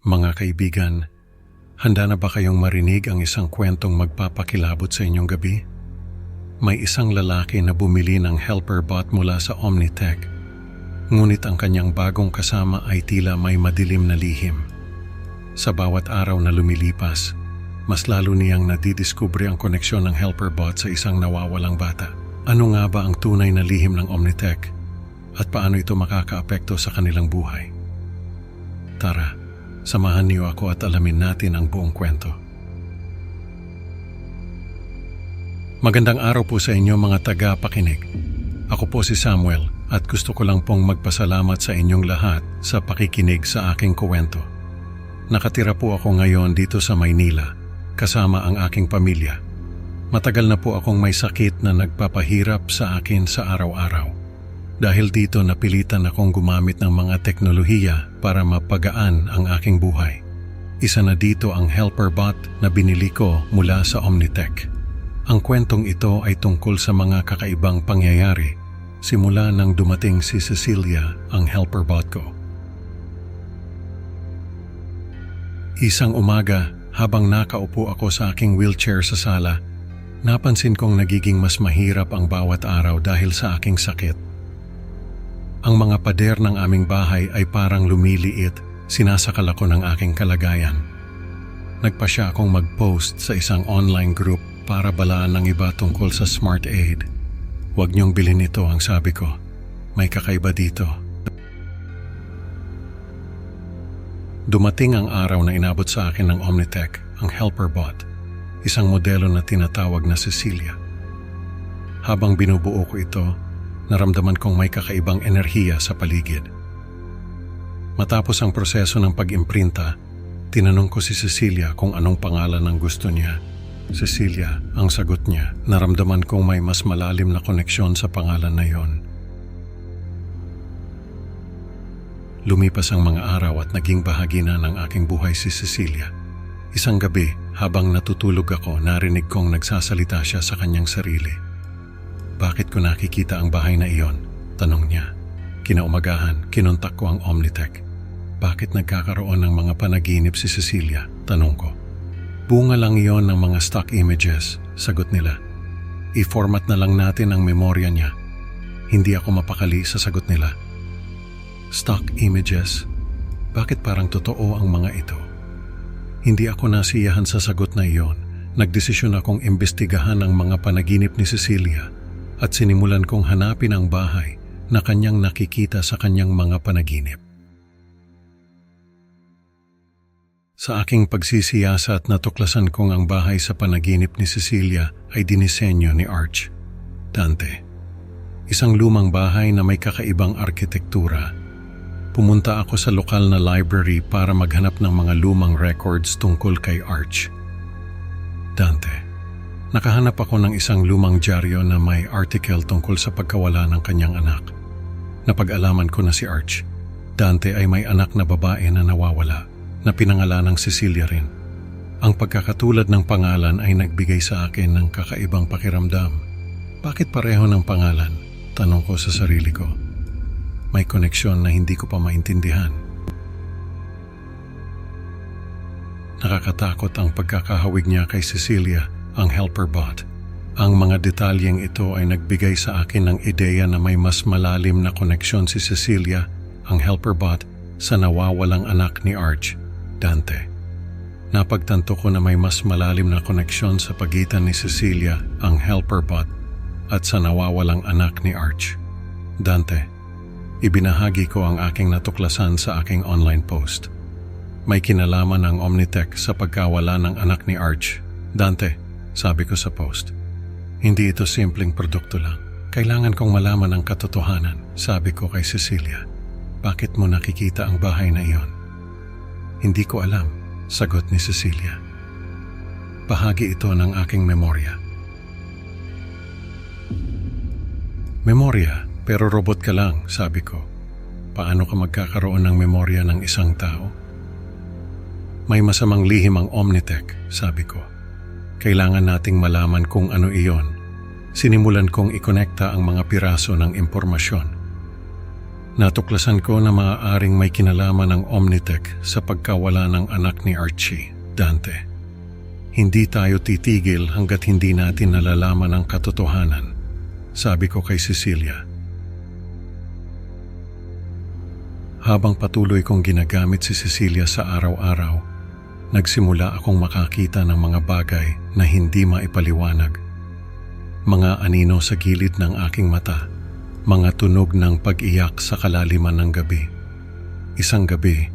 Mga kaibigan, handa na ba kayong marinig ang isang kwentong magpapakilabot sa inyong gabi? May isang lalaki na bumili ng helper bot mula sa Omnitech. Ngunit ang kanyang bagong kasama ay tila may madilim na lihim. Sa bawat araw na lumilipas, mas lalo niyang nadidiskubre ang koneksyon ng helper bot sa isang nawawalang bata. Ano nga ba ang tunay na lihim ng Omnitech? At paano ito makakaapekto sa kanilang buhay? Tara, samahan niyo ako at alamin natin ang buong kwento. Magandang araw po sa inyo mga taga-pakinig. Ako po si Samuel at gusto ko lang pong magpasalamat sa inyong lahat sa pakikinig sa aking kwento. Nakatira po ako ngayon dito sa Maynila kasama ang aking pamilya. Matagal na po akong may sakit na nagpapahirap sa akin sa araw-araw. Dahil dito napilitan akong gumamit ng mga teknolohiya para mapagaan ang aking buhay. Isa na dito ang helper bot na binili ko mula sa Omnitech. Ang kwentong ito ay tungkol sa mga kakaibang pangyayari simula nang dumating si Cecilia, ang helper bot ko. Isang umaga, habang nakaupo ako sa aking wheelchair sa sala, napansin kong nagiging mas mahirap ang bawat araw dahil sa aking sakit. Ang mga pader ng aming bahay ay parang lumiliit, sinasakal ako ng aking kalagayan. Nagpasya akong mag-post sa isang online group para balaan ng iba tungkol sa Smart Aid. Huwag niyong bilhin ito, ang sabi ko. May kakaiba dito. Dumating ang araw na inabot sa akin ng Omnitech, ang helper bot, isang modelo na tinatawag na Cecilia. Habang binubuo ko ito, naramdaman kong may kakaibang enerhiya sa paligid. Matapos ang proseso ng pag-imprinta, tinanong ko si Cecilia kung anong pangalan ang gusto niya. Cecilia, ang sagot niya. Naramdaman kong may mas malalim na koneksyon sa pangalan na yon. Lumipas ang mga araw at naging bahagi na ng aking buhay si Cecilia. Isang gabi, habang natutulog ako, narinig kong nagsasalita siya sa kanyang sarili. Bakit ko nakikita ang bahay na iyon? Tanong niya. Kinaumagahan, kinontak ko ang Omnitech. Bakit nagkakaroon ng mga panaginip si Cecilia? Tanong ko. Bunga lang iyon ng mga stock images, sagot nila. I-format na lang natin ang memorya niya. Hindi ako mapakali sa sagot nila. Stock images? Bakit parang totoo ang mga ito? Hindi ako nasiyahan sa sagot na iyon. Nagdesisyon akong imbestigahan ang mga panaginip ni Cecilia at sinimulan kong hanapin ang bahay na kanyang nakikita sa kanyang mga panaginip. Sa aking pagsisiyasat, natuklasan kong ang bahay sa panaginip ni Cecilia ay dinisenyo ni Arch Dante. Isang lumang bahay na may kakaibang arkitektura. Pumunta ako sa lokal na library para maghanap ng mga lumang records tungkol kay Arch Dante. Nakahanap ako ng isang lumang dyaryo na may article tungkol sa pagkawala ng kanyang anak. Napag-alaman ko na si Arch Dante ay may anak na babae na nawawala, na pinangalan ng Cecilia rin. Ang pagkakatulad ng pangalan ay nagbigay sa akin ng kakaibang pakiramdam. Bakit pareho ng pangalan? Tanong ko sa sarili ko. May koneksyon na hindi ko pa maintindihan. Nakakatakot ang pagkakahawig niya kay Cecilia, ang helper bot. Ang mga detalyeng ito ay nagbigay sa akin ng ideya na may mas malalim na koneksyon si Cecilia, ang helper bot, sa nawawalang anak ni Arch Dante. Napagtanto ko na may mas malalim na koneksyon sa pagitan ni Cecilia, ang helper bot, at sa nawawalang anak ni Arch Dante. Ibinahagi ko ang aking natuklasan sa aking online post. May kinalaman ang Omnitech sa pagkawala ng anak ni Arch Dante, sabi ko sa post. Hindi ito simpleng produkto lang. Kailangan kong malaman ang katotohanan, sabi ko kay Cecilia. Bakit mo nakikita ang bahay na iyon? Hindi ko alam, sagot ni Cecilia. Bahagi ito ng aking memorya. Memorya, pero robot ka lang, sabi ko. Paano ka magkakaroon ng memorya ng isang tao? May masamang lihim ang Omnitech, sabi ko. Kailangan nating malaman kung ano iyon. Sinimulan kong ikonekta ang mga piraso ng impormasyon. Natuklasan ko na maaaring may kinalaman ng Omnitech sa pagkawala ng anak ni Archie, Dante. Hindi tayo titigil hanggat hindi natin nalalaman ang katotohanan, sabi ko kay Cecilia. Habang patuloy kong ginagamit si Cecilia sa araw-araw, nagsimula akong makakita ng mga bagay na hindi maipaliwanag. Mga anino sa gilid ng aking mata, mga tunog ng pag-iyak sa kalaliman ng gabi. Isang gabi,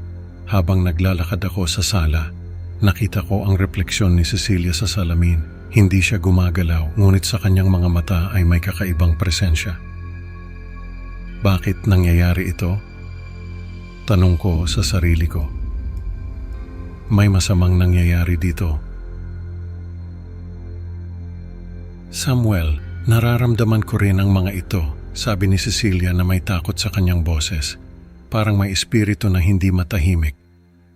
habang naglalakad ako sa sala, nakita ko ang refleksyon ni Cecilia sa salamin. Hindi siya gumagalaw, ngunit sa kanyang mga mata ay may kakaibang presensya. Bakit nangyayari ito? Tanong ko sa sarili ko. May masamang nangyayari dito. Samuel, nararamdaman ko rin ang mga ito, sabi ni Cecilia na may takot sa kanyang boses. Parang may espiritu na hindi matahimik.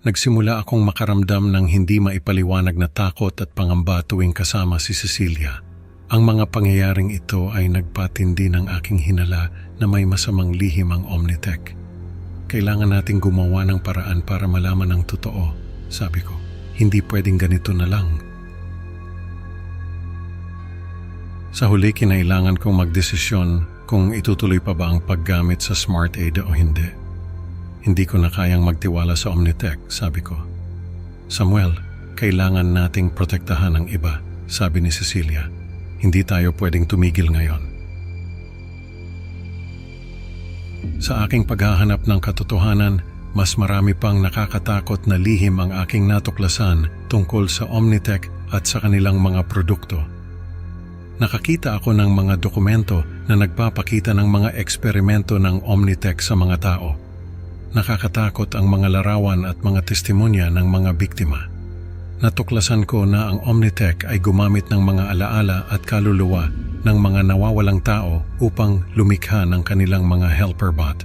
Nagsimula akong makaramdam ng hindi maipaliwanag na takot at pangamba tuwing kasama si Cecilia. Ang mga pangyayaring ito ay nagpatindi ng aking hinala na may masamang lihim ang Omnitech. Kailangan nating gumawa ng paraan para malaman ang totoo, sabi ko. Hindi pwedeng ganito na lang. Sa huli, kinailangan kong magdesisyon kung itutuloy pa ba ang paggamit sa Smart Aid o hindi. Hindi ko na kayang magtiwala sa Omnitech, sabi ko. Samuel, kailangan nating protektahan ang iba, sabi ni Cecilia. Hindi tayo pwedeng tumigil ngayon. Sa aking paghahanap ng katotohanan, mas marami pang nakakatakot na lihim ang aking natuklasan tungkol sa Omnitech at sa kanilang mga produkto. Nakakita ako ng mga dokumento na nagpapakita ng mga eksperimento ng Omnitech sa mga tao. Nakakatakot ang mga larawan at mga testimonya ng mga biktima. Natuklasan ko na ang Omnitech ay gumamit ng mga alaala at kaluluwa ng mga nawawalang tao upang lumikha ng kanilang mga helper bot.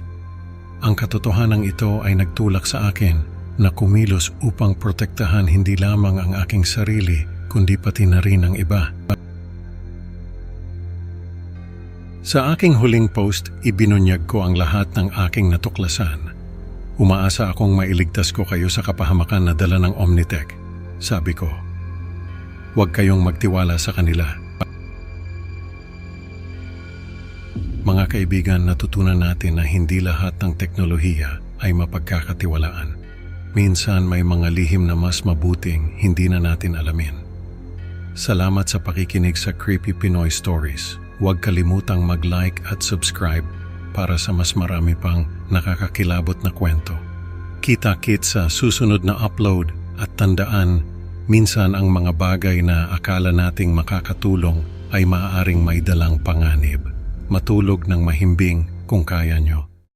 Ang katotohanan ito ay nagtulak sa akin na kumilos upang protektahan hindi lamang ang aking sarili kundi pati na rin ang iba. Sa aking huling post, ibinunyag ko ang lahat ng aking natuklasan. Umaasa akong mailigtas ko kayo sa kapahamakan na dala ng Omnitech. Sabi ko, huwag kayong magtiwala sa kanila. Mga kaibigan, natutunan natin na hindi lahat ng teknolohiya ay mapagkakatiwalaan. Minsan may mga lihim na mas mabuting hindi na natin alamin. Salamat sa pakikinig sa Creepy Pinoy Stories. Huwag kalimutang mag-like at subscribe para sa mas marami pang nakakakilabot na kwento. Kita-kits sa susunod na upload at tandaan, minsan ang mga bagay na akala nating makakatulong ay maaaring may dalang panganib. Matulog ng mahimbing kung kaya nyo.